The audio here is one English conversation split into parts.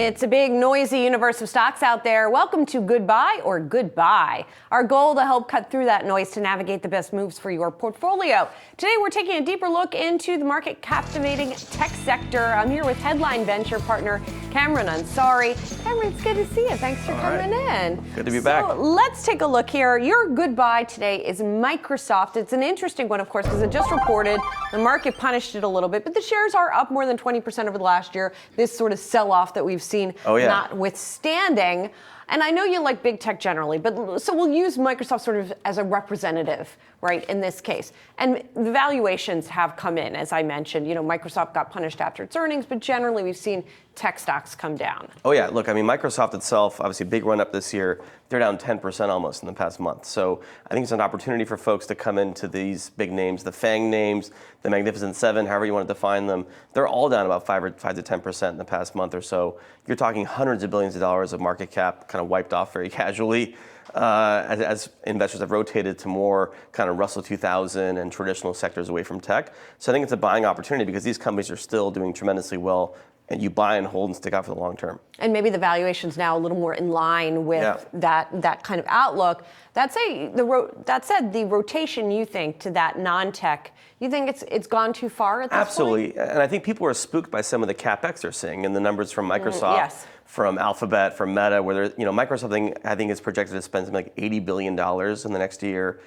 It's a big, noisy universe of stocks out there. Welcome to Goodbye or Goodbye. Our goal to help cut through that noise to navigate the best moves for your portfolio. Today, we're taking a deeper look into the market-captivating tech sector. I'm here with headline venture partner Kamran Ansari. Kamran, it's good to see you. Thanks for coming in. Good to be back. So let's take a look here. Your goodbye today is Microsoft. It's an interesting one, of course, because it just reported. The market punished it a little bit, but the shares are up more than 20% over the last year. This sort of sell-off that we've seen notwithstanding. And I know you like big tech generally, but so we'll use Microsoft sort of as a representative, right, in this case. And the valuations have come in, as I mentioned. You know, Microsoft got punished after its earnings, but generally we've seen tech stocks come down. Oh yeah, look, I mean, Microsoft itself, obviously big run up this year. They're down 10% almost in the past month. So I think it's an opportunity for folks to come into these big names, the FANG names, the Magnificent Seven, however you want to define them. They're all down about 5 to 10% in the past month or so. You're talking hundreds of billions of dollars of market cap kind of wiped off very casually as investors have rotated to more kind of Russell 2000 and traditional sectors away from tech. So I think it's a buying opportunity because these companies are still doing tremendously well. And you buy and hold and stick out for the long term. And maybe the valuation's now a little more in line with that kind of outlook. That said, the rotation, you think, to that non-tech, you think it's gone too far at this point? Absolutely. And I think people are spooked by some of the capex they're seeing and the numbers from Microsoft, from Alphabet, from Meta, where Microsoft I think is projected to spend something like $80 billion in the next year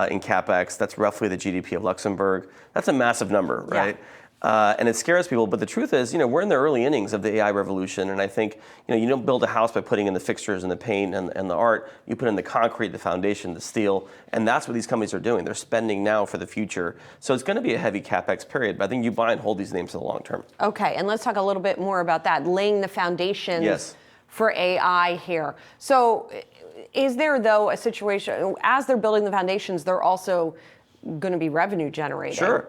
in capex. That's roughly the GDP of Luxembourg. That's a massive number, right? Yeah. And it scares people, but the truth is, we're in the early innings of the AI revolution, and I think, you don't build a house by putting in the fixtures and the paint and the art. You put in the concrete, the foundation, the steel, and that's what these companies are doing. They're spending now for the future. So it's going to be a heavy capex period, but I think you buy and hold these names for the long term. Okay, and let's talk a little bit more about that, laying the foundations for AI here. So is there, though, a situation, as they're building the foundations, they're also going to be revenue generating. Sure.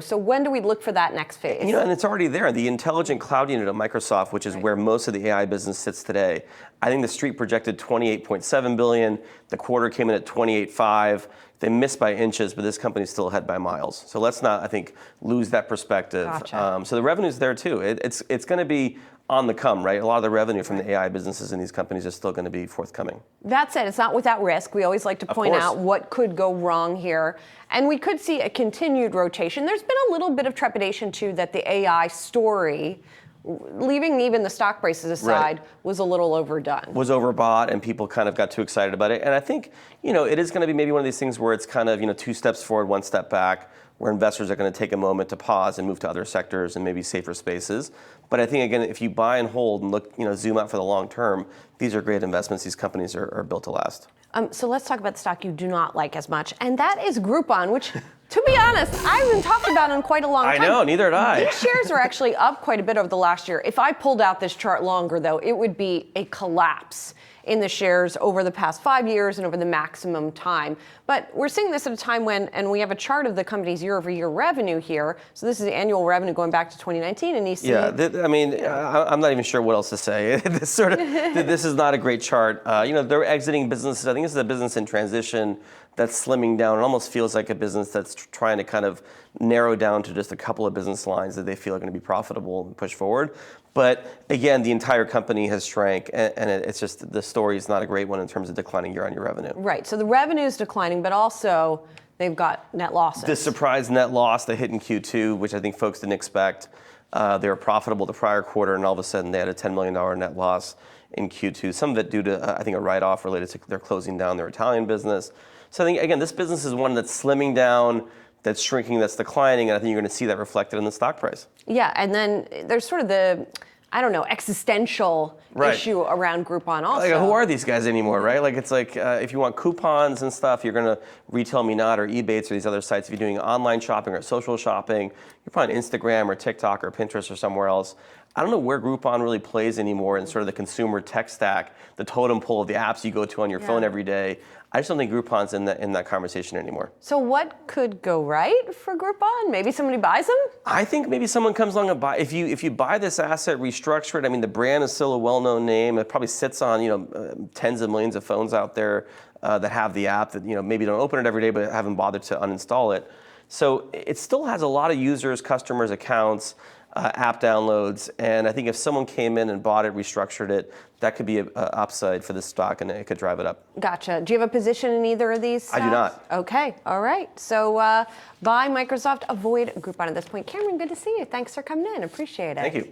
So when do we look for that next phase? And it's already there. The intelligent cloud unit of Microsoft, which is where most of the AI business sits today. I think the street projected 28.7 billion. The quarter came in at 28.5. They missed by inches, but this company's still ahead by miles. So let's not, I think, lose that perspective. Gotcha. So the revenue's there too. It's going to be on the come, right? A lot of the revenue from the AI businesses in these companies is still going to be forthcoming. That said, it's not without risk. We always like to point out what could go wrong here. And we could see a continued rotation. There's been a little bit of trepidation, too, that the AI story, leaving even the stock prices aside, was a little overdone. Was overbought, and people kind of got too excited about it. And I think, it is going to be maybe one of these things where it's kind of, 2 steps forward, 1 step back, where investors are going to take a moment to pause and move to other sectors and maybe safer spaces. But I think, again, if you buy and hold and look, zoom out for the long term, these are great investments. These companies are built to last. So let's talk about the stock you do not like as much, and that is Groupon, which, to be honest, I haven't talked about in quite a long time. I know, neither did I. These shares are actually up quite a bit over the last year. If I pulled out this chart longer, though, it would be a collapse in the shares over the past 5 years and over the maximum time. But we're seeing this at a time when, and we have a chart of the company's year-over-year revenue here. So this is the annual revenue going back to 2019, and you see. Yeah, I'm not even sure what else to say. This is not a great chart. They're exiting businesses. I think this is a business in transition that's slimming down. It almost feels like a business that's trying to kind of narrow down to just a couple of business lines that they feel are going to be profitable and push forward. But again, the entire company has shrank, and it's just the story is not a great one in terms of declining year-on-year revenue. Right. So the revenue is declining, but also they've got net losses. The surprise net loss they hit in Q2, which I think folks didn't expect. They were profitable the prior quarter, and all of a sudden they had a $10 million net loss in Q2. Some of it due to, I think, a write-off related to their closing down their Italian business. So I think, again, this business is one that's slimming down, that's shrinking, that's declining, and I think you're going to see that reflected in the stock price. Yeah, and then there's sort of the, existential issue around Groupon also. Like, who are these guys anymore, right? Like, it's like, if you want coupons and stuff, you're going to Retail Me Not or Ebates or these other sites. If you're doing online shopping or social shopping, you're probably on Instagram or TikTok or Pinterest or somewhere else. I don't know where Groupon really plays anymore in sort of the consumer tech stack, the totem pole of the apps you go to on your phone every day. I just don't think Groupon's in that conversation anymore. So what could go right for Groupon? Maybe somebody buys them? I think maybe someone comes along and buy. If you buy this asset, restructure it. I mean, the brand is still a well-known name. It probably sits on tens of millions of phones out there that have the app that maybe don't open it every day, but haven't bothered to uninstall it. So it still has a lot of users, customers, accounts. app downloads. And I think if someone came in and bought it, restructured it, that could be an upside for the stock, and it could drive it up. Gotcha. Do you have a position in either of these stocks? I do not. Okay. All right. So buy Microsoft, avoid Groupon at this point. Cameron, good to see you. Thanks for coming in. Appreciate it. Thank you.